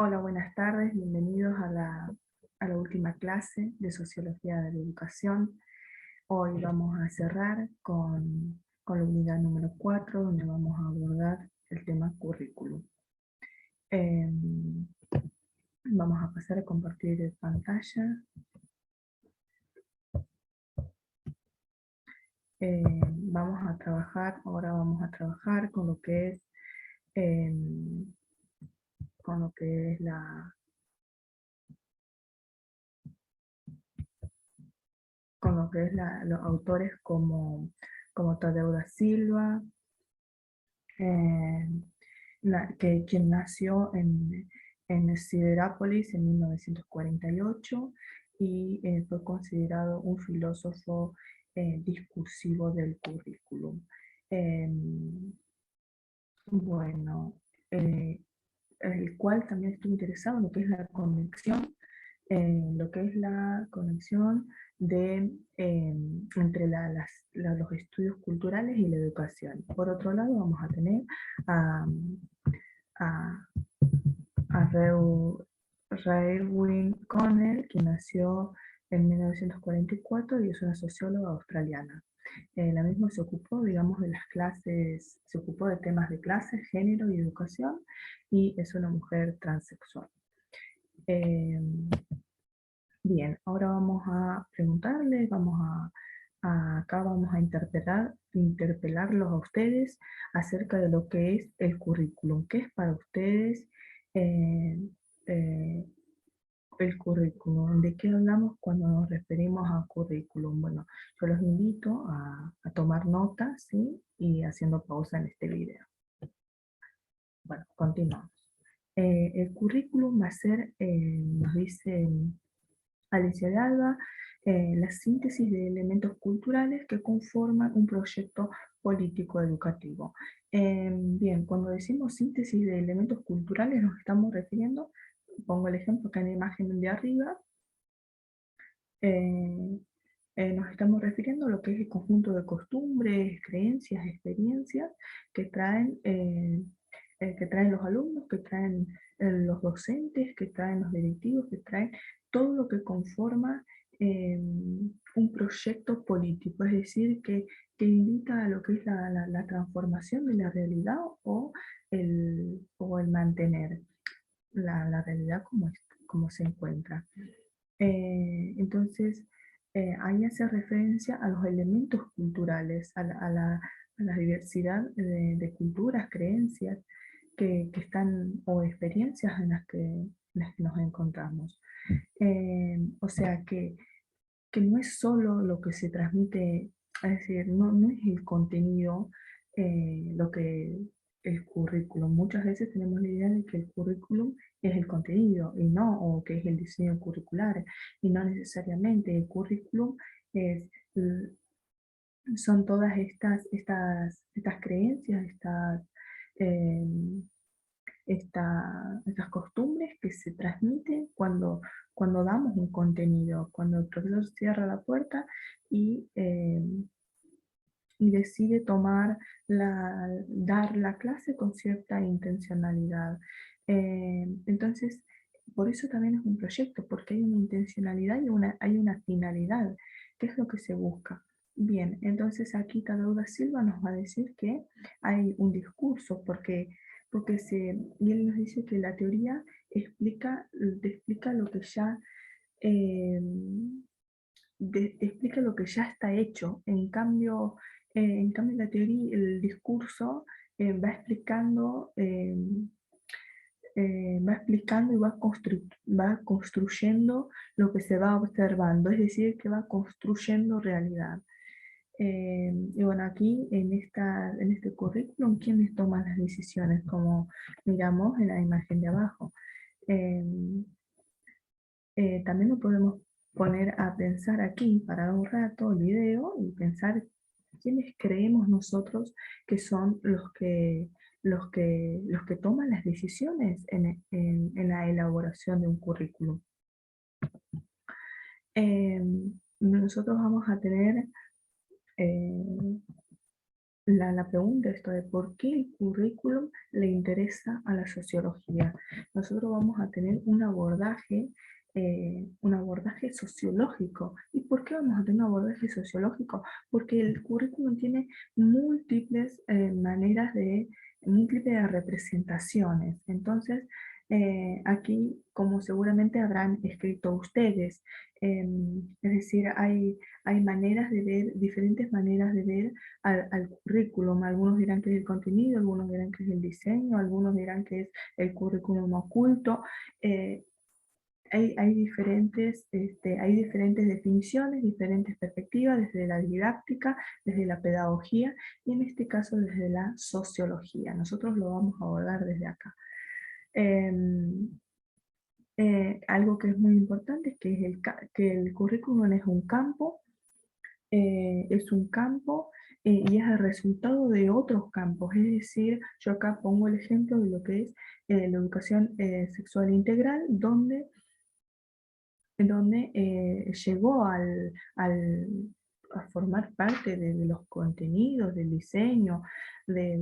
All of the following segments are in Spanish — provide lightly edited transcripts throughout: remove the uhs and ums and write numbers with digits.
Hola, buenas tardes, bienvenidos a la última clase de Sociología de la Educación. Hoy vamos a cerrar con la unidad número 4, donde vamos a abordar el tema currículum. Vamos a pasar a compartir pantalla. Ahora vamos a trabajar con lo que es, con lo que es los autores como Tadeu da Silva, quien nació en Siderápolis en 1948 y fue considerado un filósofo discursivo del currículum. Bueno, eh, el cual también estuvo interesado en lo que es la conexión, entre los estudios culturales y la educación. Por otro lado, vamos a tener a, a, a Raewyn Connell, que nació en 1944 y es una socióloga australiana. La misma se ocupó, digamos, de las clases, se ocupó de temas de clases, género y educación, y es una mujer transexual. Bien, ahora vamos a preguntarles, acá vamos a interpelarlos a ustedes acerca de lo que es el currículum. ¿Qué es para ustedes eh, eh, el currículum? ¿De qué hablamos cuando nos referimos a currículum? Bueno, yo los invito a tomar notas, ¿sí? Y haciendo pausa en este video. Bueno, continuamos. El currículum va a ser, nos dice Alicia de Alba, la síntesis de elementos culturales que conforman un proyecto político educativo. Bien, cuando decimos síntesis de elementos culturales nos estamos refiriendo, pongo el ejemplo acá en la imagen de arriba, eh, nos estamos refiriendo a lo que es el conjunto de costumbres, creencias, experiencias que traen los alumnos, que traen los docentes, que traen los directivos, que traen todo lo que conforma un proyecto político, es decir, que invita a lo que es la transformación de la realidad o el mantener la realidad como se encuentra. Entonces, ahí hace referencia a los elementos culturales, a la diversidad de culturas, creencias que están, o experiencias en las que nos encontramos. O sea que no es solo lo que se transmite, es decir, no es el contenido lo que el currículum. Muchas veces tenemos la idea de que el currículum es el contenido y no, o que es el diseño curricular, y no necesariamente. El currículum es, son todas estas creencias, eh, estas costumbres que se transmiten cuando damos un contenido, cuando el profesor cierra la puerta y decide dar la clase con cierta intencionalidad. Entonces, por eso también es un proyecto, porque hay una intencionalidad y hay una finalidad, que es lo que se busca. Bien, entonces aquí Tadeu da Silva nos va a decir que hay un discurso, y él nos dice que la teoría explica lo que ya eh, explica lo que ya está hecho. En cambio la teoría, el discurso va explicando y va construyendo lo que se va observando, es decir, que va construyendo realidad. Y bueno, aquí en este currículum, ¿quiénes toman las decisiones? Como miramos en la imagen de abajo. Eh, También lo podemos poner a pensar aquí, parar un rato el video y pensar quiénes creemos nosotros que son los que toman las decisiones en la elaboración de un currículum. Nosotros vamos a tener eh, la pregunta esto de por qué el currículum le interesa a la sociología. Nosotros vamos a tener un abordaje sociológico. ¿Y por qué vamos a tener un abordaje sociológico? Porque el currículum tiene múltiples maneras múltiples representaciones. Entonces, aquí, como seguramente habrán escrito ustedes, es decir, hay maneras de ver, diferentes maneras de ver al currículum. Algunos dirán que es el contenido, algunos dirán que es el diseño, algunos dirán que es el currículum oculto. Eh, hay diferentes definiciones, diferentes perspectivas, desde la didáctica, desde la pedagogía y en este caso desde la sociología. Nosotros lo vamos a abordar desde acá. Em, Algo que es muy importante es que, que el currículum es un campo y es el resultado de otros campos. Es decir, yo acá pongo el ejemplo de lo que es la educación sexual integral, donde llegó a formar parte de los contenidos, del diseño, de,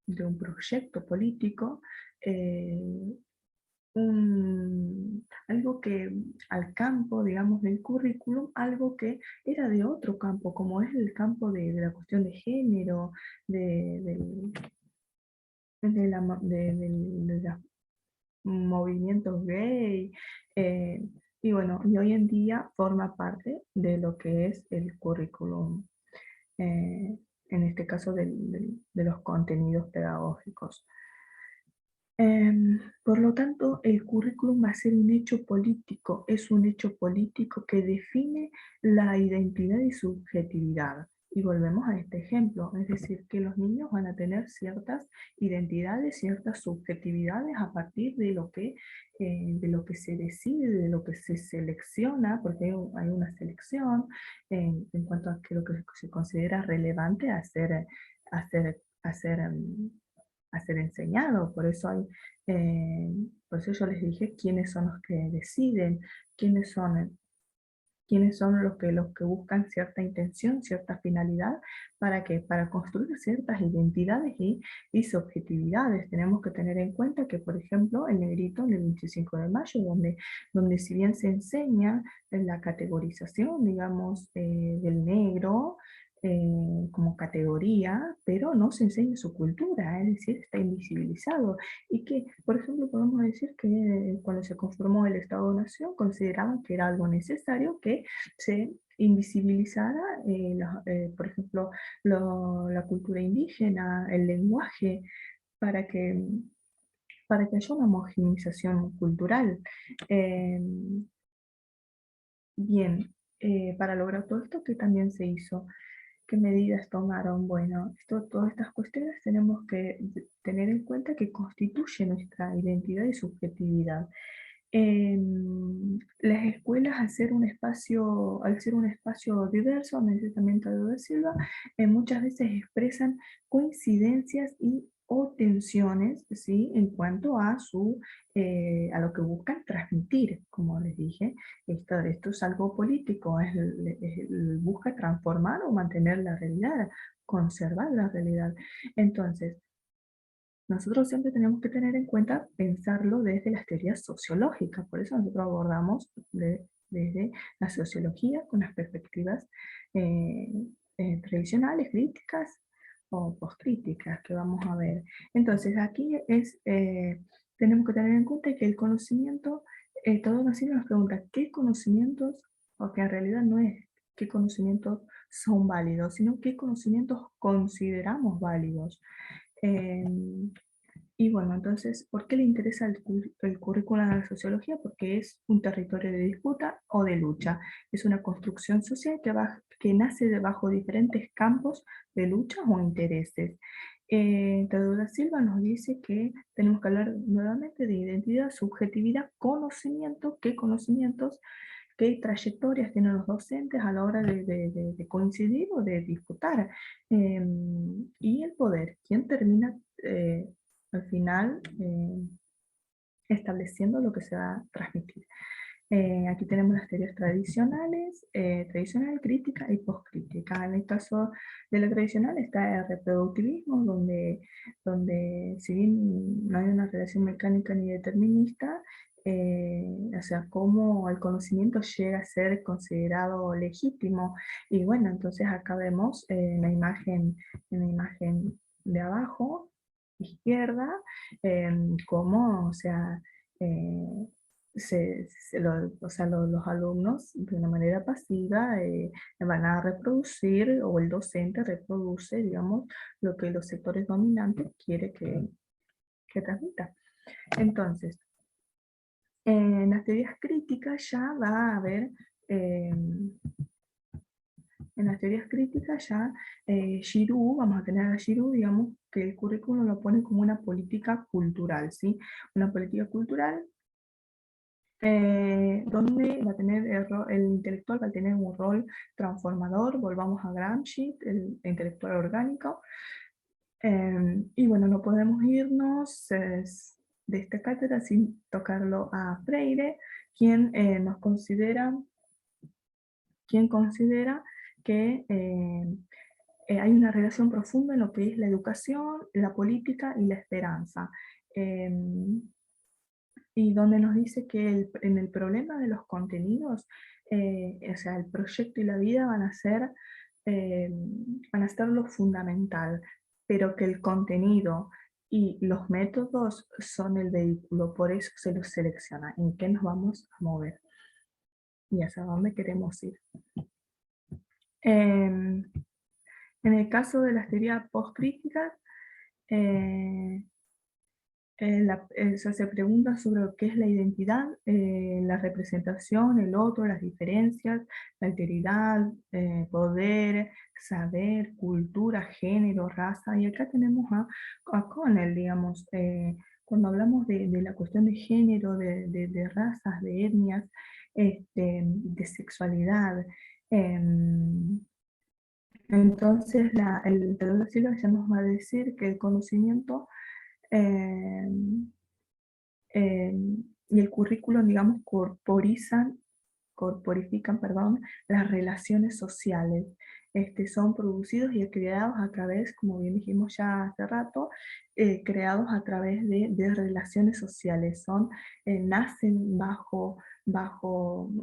de un proyecto político, eh, algo que al campo, digamos, del currículum, algo que era de otro campo, como es el campo de la cuestión de género, de, del- de la, mo- de los movimientos gay, eh, y bueno, y hoy en día forma parte de lo que es el currículum, en este caso de los contenidos pedagógicos. Por lo tanto, el currículum va a ser un hecho político, es un hecho político que define la identidad y subjetividad. Y volvemos a este ejemplo, es decir, que los niños van a tener ciertas identidades, ciertas subjetividades a partir de lo que se decide, de lo que se selecciona, porque hay una selección en cuanto a que lo que se considera relevante a ser, a ser enseñado. Por eso yo les dije quiénes son los que deciden, quiénes son, quiénes son los que buscan cierta intención, cierta finalidad, para construir ciertas identidades y subjetividades. Tenemos que tener en cuenta que, por ejemplo, el negrito en el 25 de mayo, donde si bien se enseña la categorización, digamos, del negro, como categoría, pero no se enseña su cultura, es decir, está invisibilizado. Y que, por ejemplo, podemos decir que cuando se conformó el Estado-Nación, consideraban que era algo necesario que se invisibilizara, por ejemplo, la cultura indígena, el lenguaje, para que, para que haya una homogeneización cultural. Eh, Bien, para lograr todo esto, ¿qué también se hizo? ¿Qué medidas tomaron? Bueno, todas estas cuestiones tenemos que tener en cuenta que constituye nuestra identidad y subjetividad. Las escuelas, al ser un espacio diverso, me dice también Taddeo da Silva, muchas veces expresan coincidencias y o tensiones, ¿sí? En cuanto a a lo que buscan transmitir, como les dije, esto es algo político, busca transformar o mantener la realidad, conservar la realidad. Entonces, nosotros siempre tenemos que tener en cuenta pensarlo desde las teorías sociológicas, por eso nosotros abordamos desde la sociología con las perspectivas eh, tradicionales, críticas o postcríticas que vamos a ver. Entonces aquí tenemos que tener en cuenta que el conocimiento, todo nos sirve nos pregunta qué conocimientos, porque en realidad no es qué conocimientos son válidos, sino qué conocimientos consideramos válidos. Em, y bueno, entonces, ¿por qué le interesa el currículum a la sociología? Porque es un territorio de disputa o de lucha. Es una construcción social que nace debajo de diferentes campos de lucha o intereses. Teodoro da Silva nos dice que tenemos que hablar nuevamente de identidad, subjetividad, conocimiento, qué conocimientos, qué trayectorias tienen los docentes a la hora de coincidir o de disputar. Y el poder, ¿quién termina al final estableciendo lo que se va a transmitir? Aquí tenemos las teorías tradicionales, tradicional, crítica y postcrítica. En el caso de la tradicional está el reproductivismo, donde si bien no hay una relación mecánica ni determinista, o sea, cómo el conocimiento llega a ser considerado legítimo. Y bueno, entonces acá vemos en la imagen de abajo, izquierda, cómo, o sea, eh, o sea, los alumnos de una manera pasiva van a reproducir, o el docente reproduce, digamos, lo que los sectores dominantes quiere que transmita. Entonces, en las teorías críticas ya va a haber, en las teorías críticas ya Giroux, vamos a tener a Giroux, digamos, que el currículum lo pone como una política cultural, ¿sí? Una política cultural donde va a tener el intelectual va a tener un rol transformador. Volvamos a Gramsci, el intelectual orgánico. Y bueno, no podemos irnos de esta cátedra sin tocarlo a Freire, quien quien considera que hay una relación profunda en lo que es la educación, la política y la esperanza. Y donde nos dice que en el problema de los contenidos, o sea, el proyecto y la vida van a ser lo fundamental, pero que el contenido y los métodos son el vehículo, por eso se los selecciona, en qué nos vamos a mover y hacia dónde queremos ir. En el caso de las teorías postcríticas, eh, o sea, se pregunta sobre lo que es la identidad, la representación, el otro, las diferencias, la alteridad, poder, saber, cultura, género, raza. Y acá tenemos a Connell, digamos, cuando hablamos de la cuestión de género, de razas, de etnias, de sexualidad. Entonces, el Teodoro da Silva ya nos va a decir que el conocimiento eh, eh, y el currículum, digamos, corporifican, perdón, las relaciones sociales. Son producidos y creados a través, como bien dijimos ya hace rato, creados a través de relaciones sociales. Nacen bajo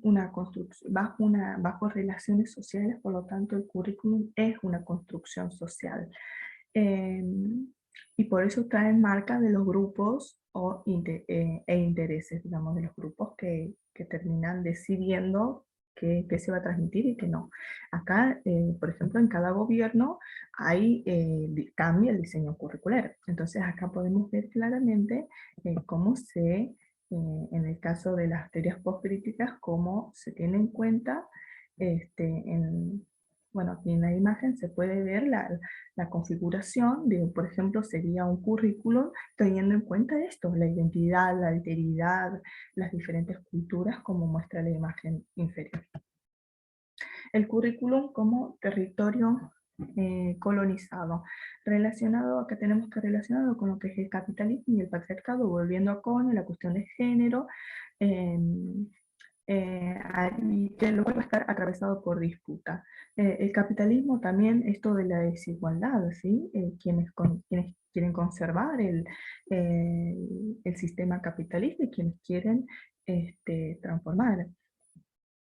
una construcción, bajo relaciones sociales, por lo tanto el currículum es una construcción social. Eh, y por eso traen marca de los grupos e intereses, digamos, de los grupos que terminan decidiendo qué se va a transmitir y qué no. Acá, por ejemplo, en cada gobierno cambia el diseño curricular. Entonces acá podemos ver claramente cómo en el caso de las teorías postcríticas, cómo se tiene en cuenta bueno, aquí en la imagen se puede ver la configuración de, por ejemplo, sería un currículum teniendo en cuenta esto, la identidad, la alteridad, las diferentes culturas, como muestra la imagen inferior. El currículum como territorio colonizado. Acá tenemos que relacionado con lo que es el capitalismo y el patriarcado, volviendo a Cone, la cuestión de género, y que luego va a estar atravesado por disputa. El capitalismo también, esto de la desigualdad, ¿sí? Quienes quieren conservar el sistema capitalista y quienes quieren transformar.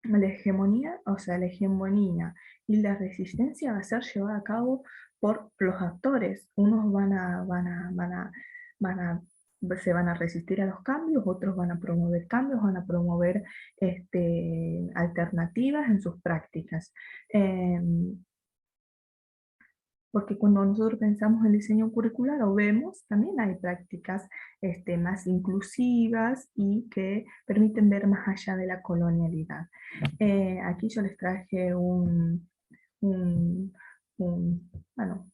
La hegemonía, o sea, la hegemonía y la resistencia va a ser llevada a cabo por los actores. Unos van a, se van a resistir a los cambios, otros van a promover cambios, van a promover alternativas en sus prácticas. Porque cuando nosotros pensamos en diseño curricular o vemos, también hay prácticas más inclusivas y que permiten ver más allá de la colonialidad. Aquí yo les traje un- bueno,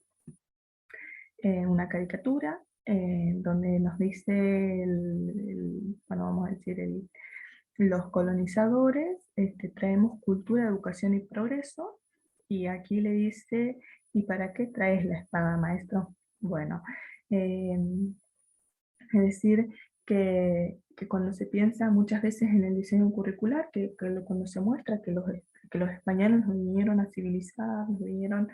una caricatura donde nos dice, bueno, vamos a decir, los colonizadores traemos cultura, educación y progreso, y aquí le dice, ¿y para qué traes la espada, maestro? Bueno, es decir, que que cuando se piensa muchas veces en el diseño curricular, cuando se muestra que los españoles nos vinieron a civilizar, nos vinieron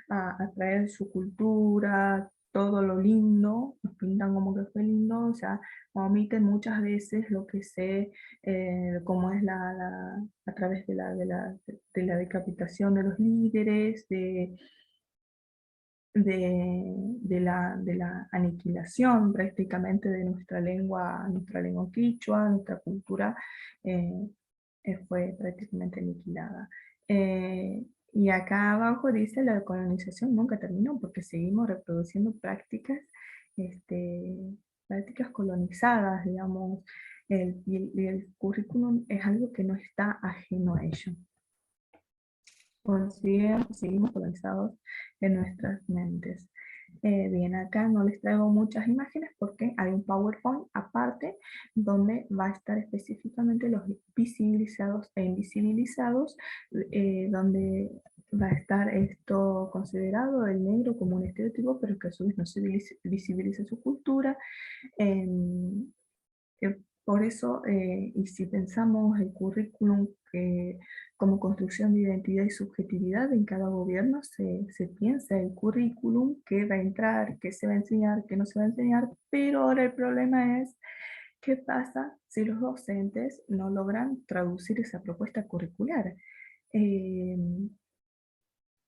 a traer su cultura, todo lo lindo, nos pintan como que fue lindo, o sea, omiten muchas veces lo que cómo es a través de la decapitación de los líderes, de la aniquilación prácticamente de nuestra lengua quichua, nuestra cultura eh, fue prácticamente aniquilada. Y acá abajo dice la colonización nunca terminó porque seguimos reproduciendo este, prácticas colonizadas, digamos, y el currículum es algo que no está ajeno a ello. Seguimos colonizados en nuestras mentes. Bien, acá no les traigo muchas imágenes porque hay un PowerPoint aparte donde va a estar específicamente los visibilizados e invisibilizados, donde va a estar esto considerado el negro como un estereotipo, pero que a su vez no se visibiliza su cultura. em, por eso, y si pensamos el currículum como construcción de identidad y subjetividad, en cada gobierno se piensa el currículum, que va a entrar, que se va a enseñar, que no se va a enseñar, pero ahora el problema es qué pasa si los docentes no logran traducir esa propuesta curricular. Eh,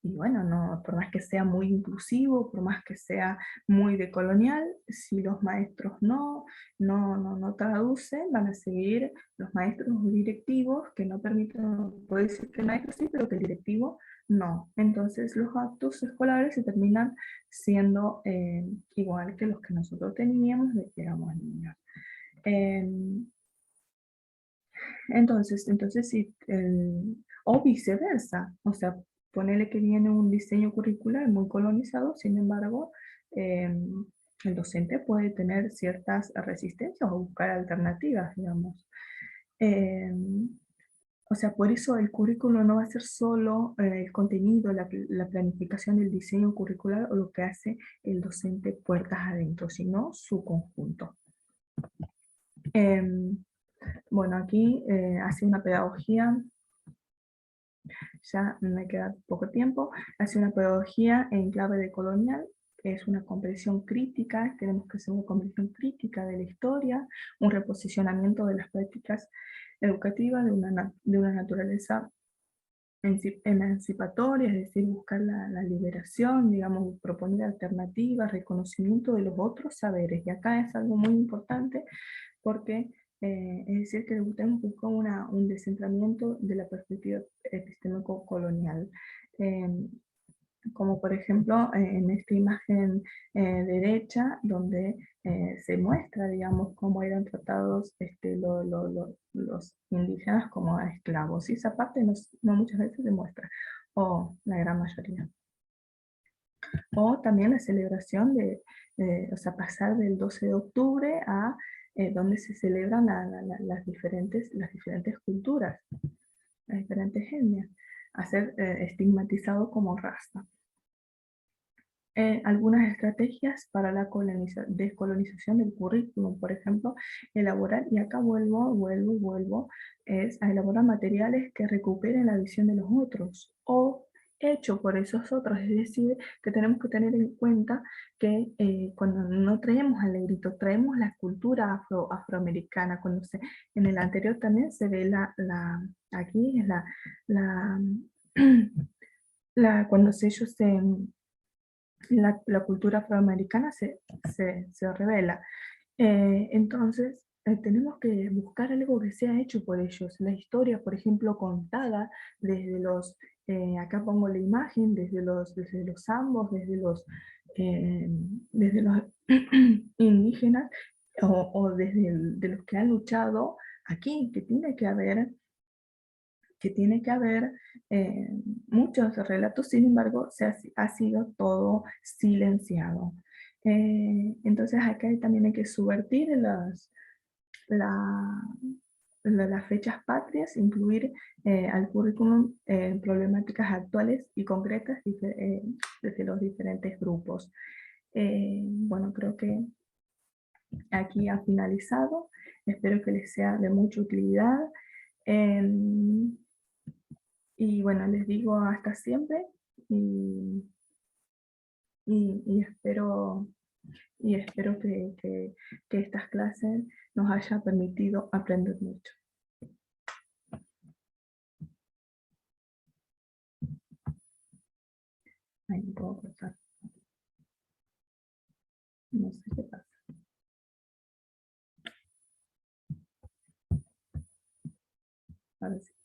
y bueno, no, por más que sea muy inclusivo, por más que sea muy decolonial, si los maestros no traducen, van a seguir los maestros directivos que no permiten, puede decir que el maestro sí, pero que el directivo no. Entonces los actos escolares se terminan siendo igual que los que nosotros teníamos desde que éramos niños. Em, entonces sí, o viceversa, o sea, ponele que viene un diseño curricular muy colonizado, sin embargo, el docente puede tener ciertas resistencias o buscar alternativas, digamos. Eh, o sea, por eso el currículo no va a ser solo el contenido, la planificación del diseño curricular o lo que hace el docente puertas adentro, sino su conjunto. Em, bueno, aquí hace una pedagogía, ya me queda poco tiempo, hace una pedagogía en clave de colonial, que es una comprensión crítica, tenemos que hacer una comprensión crítica de la historia, un reposicionamiento de las prácticas educativas de una naturaleza emancipatoria, es decir, buscar la liberación, digamos, proponer alternativas, reconocimiento de los otros saberes. Y acá es algo muy importante porque es decir, que tenemos que buscar un descentramiento de la perspectiva epistémico-colonial. Como por ejemplo en esta imagen derecha, donde se muestra, digamos, cómo eran tratados los indígenas como esclavos. Y esa parte no muchas veces se muestra, o la gran mayoría. O también la celebración o sea, pasar del 12 de octubre a donde se celebran las diferentes culturas, las diferentes etnias, a ser estigmatizado como raza. Algunas estrategias para la descolonización del currículum, por ejemplo, elaborar, y acá vuelvo, es a elaborar materiales que recuperen la visión de los otros o hecho por esos otros, es decir, que tenemos que tener en cuenta que cuando no traemos al negrito, traemos la cultura afroamericana, en el anterior también se ve aquí es la, cuando ellos la cultura afroamericana se revela. Entonces, tenemos que buscar algo que sea hecho por ellos. La historia, por ejemplo, contada desde acá pongo la imagen, desde los ambos, desde los indígenas o de los que han luchado aquí, que tiene que haber eh, muchos relatos, sin embargo, ha sido todo silenciado. Entonces acá también hay que subvertir la- las fechas patrias, incluir al currículum problemáticas actuales y concretas desde los diferentes grupos. Bueno, creo que aquí ha finalizado. Espero que les sea de mucha utilidad. Em, y bueno, les digo hasta siempre y, y espero, que estas clases nos haya permitido aprender mucho. Ay, no puedo cortar. No sé qué pasa. A ver si